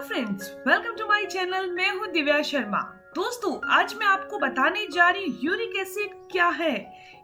Friends, welcome to my channel. मैं हूँ दिव्या शर्मा। दोस्तों, आज मैं आपको बताने जा रही हूँ यूरिक एसिड क्या है,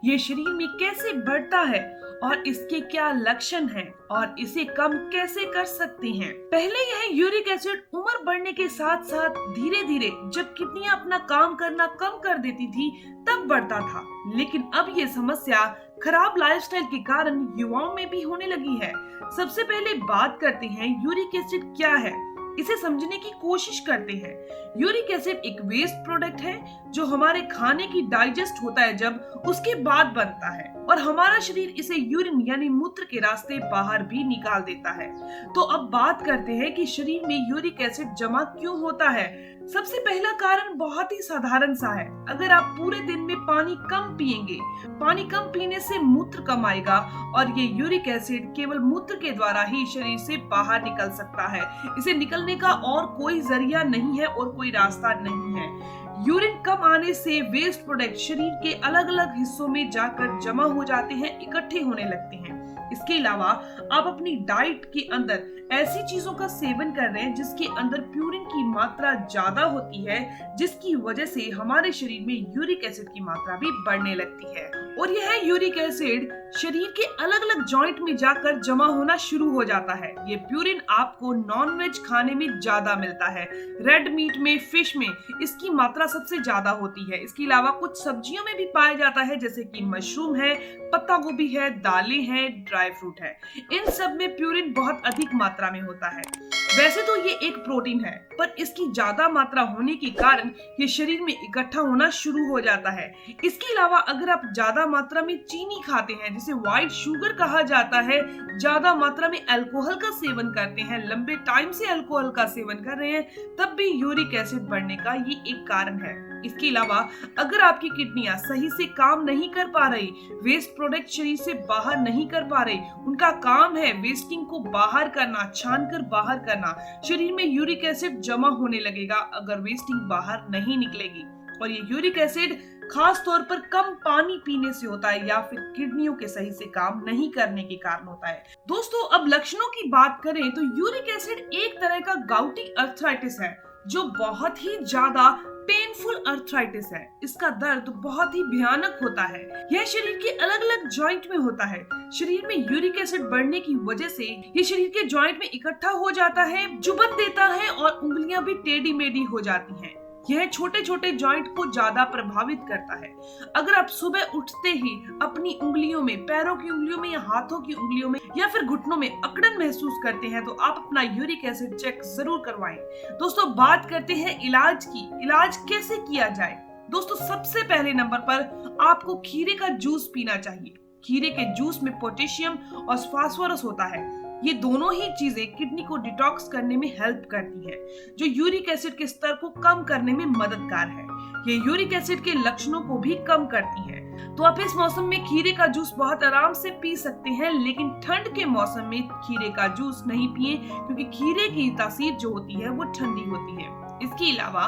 ये शरीर में कैसे बढ़ता है और इसके क्या लक्षण हैं और इसे कम कैसे कर सकते हैं। पहले यह यूरिक एसिड उम्र बढ़ने के साथ साथ धीरे धीरे जब किडनियां अपना काम करना कम कर देती थी तब बढ़ता था, लेकिन अब ये समस्या खराब लाइफस्टाइल के कारण युवाओं में भी होने लगी है। सबसे पहले बात करते हैं यूरिक एसिड क्या है, इसे समझने की कोशिश करते हैं। यूरिक एसिड एक वेस्ट प्रोडक्ट है जो हमारे खाने की डाइजेस्ट होता है जब उसके बाद बनता है और हमारा शरीर इसे यूरिन यानी मूत्र के रास्ते बाहर भी निकाल देता है। तो अब बात करते हैं कि शरीर में यूरिक एसिड जमा क्यों होता है। सबसे पहला कारण बहुत ही साधारण सा है। अगर आप पूरे दिन में पानी कम पिएंगे, पानी कम पीने से मूत्र कम आएगा और ये यूरिक एसिड केवल मूत्र के द्वारा ही शरीर से बाहर निकल सकता है। इसे निकलने का और कोई जरिया नहीं है और कोई रास्ता नहीं है। यूरिन कम आने से वेस्ट प्रोडक्ट शरीर के अलग अलग हिस्सों में जाकर जमा हो जाते हैं, इकट्ठे होने लगते हैं। इसके अलावा आप अपनी डाइट के अंदर ऐसी चीजों का सेवन कर रहे हैं जिसके अंदर प्यूरिन की मात्रा ज्यादा होती है, जिसकी वजह से हमारे शरीर में यूरिक एसिड की मात्रा भी बढ़ने लगती है और यह यूरिक एसिड शरीर के अलग अलग जॉइंट में जाकर जमा होना शुरू हो जाता है। ये प्यूरिन आपको नॉनवेज खाने में ज्यादा मिलता है। रेड मीट में, फिश में इसकी मात्रा सबसे ज्यादा होती है। इसके अलावा कुछ सब्जियों में भी पाया जाता है, जैसे कि मशरूम है, पत्ता गोभी है, दालें हैं, ड्राई फ्रूट है। इन सब में प्यूरिन बहुत अधिक मात्रा में होता है। वैसे तो ये एक प्रोटीन है, पर इसकी ज्यादा मात्रा होने के कारण ये शरीर में इकट्ठा होना शुरू हो जाता है। इसके अलावा अगर आप ज्यादा मात्रा में चीनी खाते हैं, जिसे व्हाइट शुगर कहा जाता है, ज्यादा मात्रा में अल्कोहल का सेवन करते हैं, लंबे टाइम से अल्कोहल का सेवन कर रहे हैं, तब भी यूरिक एसिड बढ़ने का ये एक कारण है। इसके अलावा अगर आपकी किडनियां सही से काम नहीं कर पा रही, वेस्ट प्रोडक्ट शरीर से बाहर नहीं कर पा रही, उनका काम है वेस्टिंग को बाहर करना, छान कर बाहर करना, शरीर में यूरिक एसिड जमा होने लगेगा अगर वेस्टिंग बाहर नहीं निकलेगी। और ये यूरिक एसिड खास तौर पर कम पानी पीने से होता है या फिर किडनियों के सही से काम नहीं करने के कारण होता है। दोस्तों, अब लक्षणों की बात करें तो यूरिक एसिड एक तरह का गाउटी अर्थराइटिस है जो बहुत ही ज्यादा पेनफुल अर्थराइटिस है। इसका दर्द बहुत ही भयानक होता है। यह शरीर के अलग अलग जॉइंट में होता है। शरीर में यूरिक एसिड बढ़ने की वजह से ये शरीर के जॉइंट में इकट्ठा हो जाता है, चुभन देता है और उंगलियां भी टेढ़ी मेढ़ी हो जाती हैं। यह छोटे छोटे जॉइंट को ज्यादा प्रभावित करता है। अगर आप सुबह उठते ही अपनी उंगलियों में, पैरों की उंगलियों में या हाथों की उंगलियों में या फिर घुटनों में अकड़न महसूस करते हैं तो आप अपना यूरिक एसिड चेक जरूर करवाएं। दोस्तों, बात करते हैं इलाज की। इलाज कैसे किया जाए? दोस्तों, सबसे पहले नंबर पर आपको खीरे का जूस पीना चाहिए। खीरे के जूस में पोटेशियम और फास्फोरस होता है। ये दोनों ही चीजें किडनी को डिटॉक्स करने में हेल्प करती है, जो यूरिक एसिड के स्तर को कम करने में मददगार है। ये यूरिक एसिड के लक्षणों को भी कम करती है। तो आप इस मौसम में खीरे का जूस बहुत आराम से पी सकते हैं, लेकिन ठंड के मौसम में खीरे का जूस नहीं पिए, क्योंकि खीरे की तासीर जो होती है वो ठंडी होती है। इसके अलावा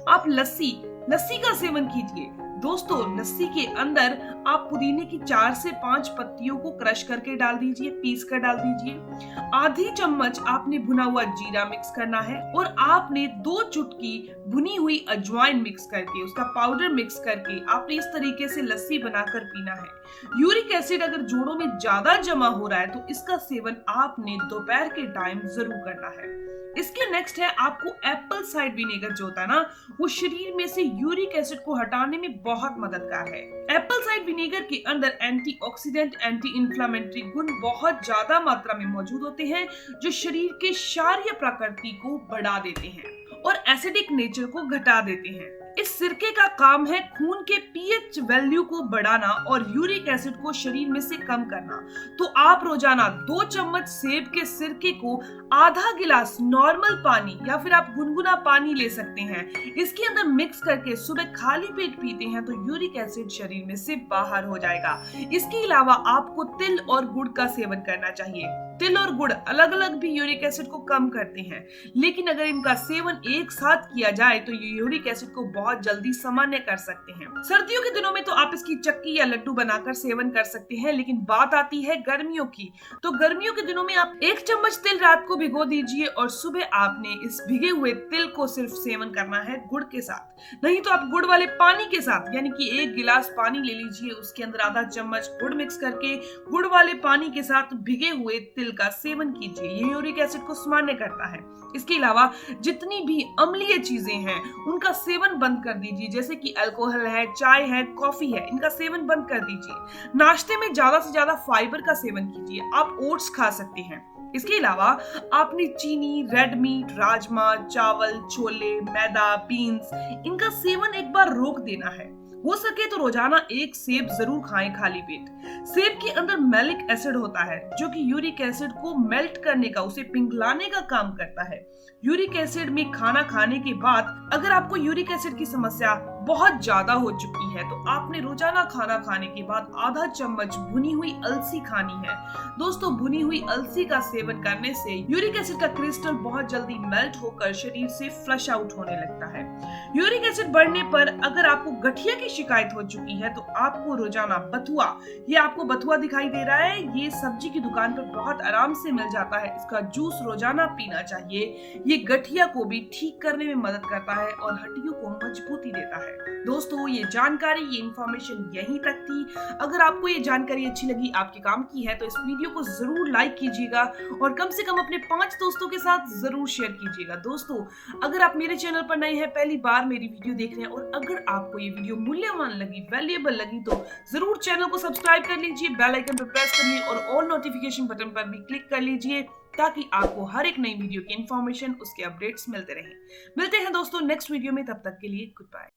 आप लस्सी का सेवन कीजिए। दोस्तों, लस्सी के अंदर आप पुदीने की 4 से 5 पत्तियों को क्रश करके डाल दीजिए, पीस कर डाल दीजिए। आधी चम्मच आपने भुना हुआ जीरा मिक्स करना है और आपने 2 चुटकी भुनी हुई अजवाइन मिक्स करके, उसका पाउडर मिक्स करके आपने इस तरीके से लस्सी बनाकर पीना है। यूरिक एसिड अगर जोड़ों में ज्यादा जमा हो रहा है तो इसका सेवन आपने दोपहर के टाइम जरूर करना है। इसके नेक्स्ट है आपको एप्पल साइड विनेगर जो होता है ना, वो शरीर में से यूरिक एसिड को हटाने में बहुत मददगार है। एप्पल साइड विनेगर के अंदर एंटीऑक्सीडेंट, एंटी इंफ्लेमेटरी गुण बहुत ज्यादा मात्रा में मौजूद होते हैं, जो शरीर के क्षारीय प्रकृति को बढ़ा देते हैं और एसिडिक नेचर को घटा देते हैं। इस सिरके का काम है खून के पीएच वैल्यू को बढ़ाना और यूरिक एसिड को शरीर में से कम करना। तो आप रोजाना 2 चम्मच सेब के सिरके को आधा गिलास नॉर्मल पानी या फिर आप गुनगुना पानी ले सकते हैं, इसके अंदर मिक्स करके सुबह खाली पेट पीते हैं तो यूरिक एसिड शरीर में से बाहर हो जाएगा। इसके अलावा आपको तिल और गुड़ का सेवन करना चाहिए। तिल और गुड़ अलग अलग भी यूरिक एसिड को कम करते हैं, लेकिन अगर इनका सेवन एक साथ किया जाए तो ये यूरिक एसिड को बहुत जल्दी सामान्य कर सकते हैं। सर्दियों के दिनों में तो आप इसकी चक्की या लड्डू बनाकर सेवन कर सकते हैं, लेकिन बात आती है गर्मियों की। तो गर्मियों के दिनों में आप 1 चम्मच तिल रात को भिगो दीजिए और सुबह आपने इस भिगे हुए तिल को सिर्फ सेवन करना है गुड़ के साथ। नहीं तो आप गुड़ वाले पानी के साथ, यानी कि 1 गिलास पानी ले लीजिए, उसके अंदर आधा चम्मच गुड़ मिक्स करके गुड़ वाले पानी के साथ भिगे हुए तिल का सेवन कीजिए। ये यूरिक एसिड को सामान्य करता है। इसके अलावा जितनी भी अम्लीय चीजें हैं उनका सेवन बंद कर दीजिए, जैसे कि अल्कोहल है, चाय है, कॉफी है, इनका सेवन बंद कर दीजिए। नाश्ते में ज्यादा से ज्यादा फाइबर का सेवन कीजिए। आप ओट्स खा सकते हैं। इसके अलावा आपने चीनी, रेड मीट, राजमा, चावल, छोले, मैदा, बीन्स, इनका सेवन एक बार रोक देना है। हो सके तो रोजाना 1 सेब जरूर खाएं खाली पेट। सेब के अंदर मैलिक एसिड होता है जो कि यूरिक एसिड को मेल्ट करने का, उसे पिघलाने का काम करता है। यूरिक एसिड में खाना खाने के बाद अगर आपको यूरिक एसिड की समस्या बहुत ज्यादा हो चुकी है तो आपने रोजाना खाना खाने के बाद आधा चम्मच भुनी हुई अलसी खानी है। दोस्तों, भुनी हुई अलसी का सेवन करने से यूरिक एसिड का क्रिस्टल बहुत जल्दी मेल्ट होकर शरीर से फ्लश आउट होने लगता है। यूरिक एसिड बढ़ने पर अगर आपको गठिया की शिकायत हो चुकी है तो आपको रोजाना बथुआ, ये आपको बथुआ दिखाई दे रहा है, ये सब्जी की दुकान पर बहुत आराम से मिल जाता है, इसका जूस रोजाना पीना चाहिए। ये गठिया को भी ठीक करने में मदद करता है और हड्डियों को मजबूती देता है। दोस्तों, ये जानकारी, ये इन्फॉर्मेशन यहीं तक थी। अगर आपको ये जानकारी अच्छी लगी, आपके काम की है, तो इस वीडियो को जरूर लाइक कीजिएगा और कम से कम अपने 5 दोस्तों के साथ जरूर शेयर कीजिएगा। दोस्तों, अगर आप मेरे चैनल पर नए हैं, पहली बार मेरी वीडियो देख रहे हैं और अगर आपको ये वीडियो मूल्यवान लगी, वैल्यूएबल लगी, तो जरूर चैनल को सब्सक्राइब कर लीजिए, बेल आइकन पर प्रेस कर लीजिए और ऑल नोटिफिकेशन बटन पर भी क्लिक कर लीजिए ताकि आपको हर एक नई वीडियो की इन्फॉर्मेशन, उसके अपडेट्स मिलते रहें। मिलते हैं दोस्तों नेक्स्ट वीडियो में, तब तक के लिए गुड बाय।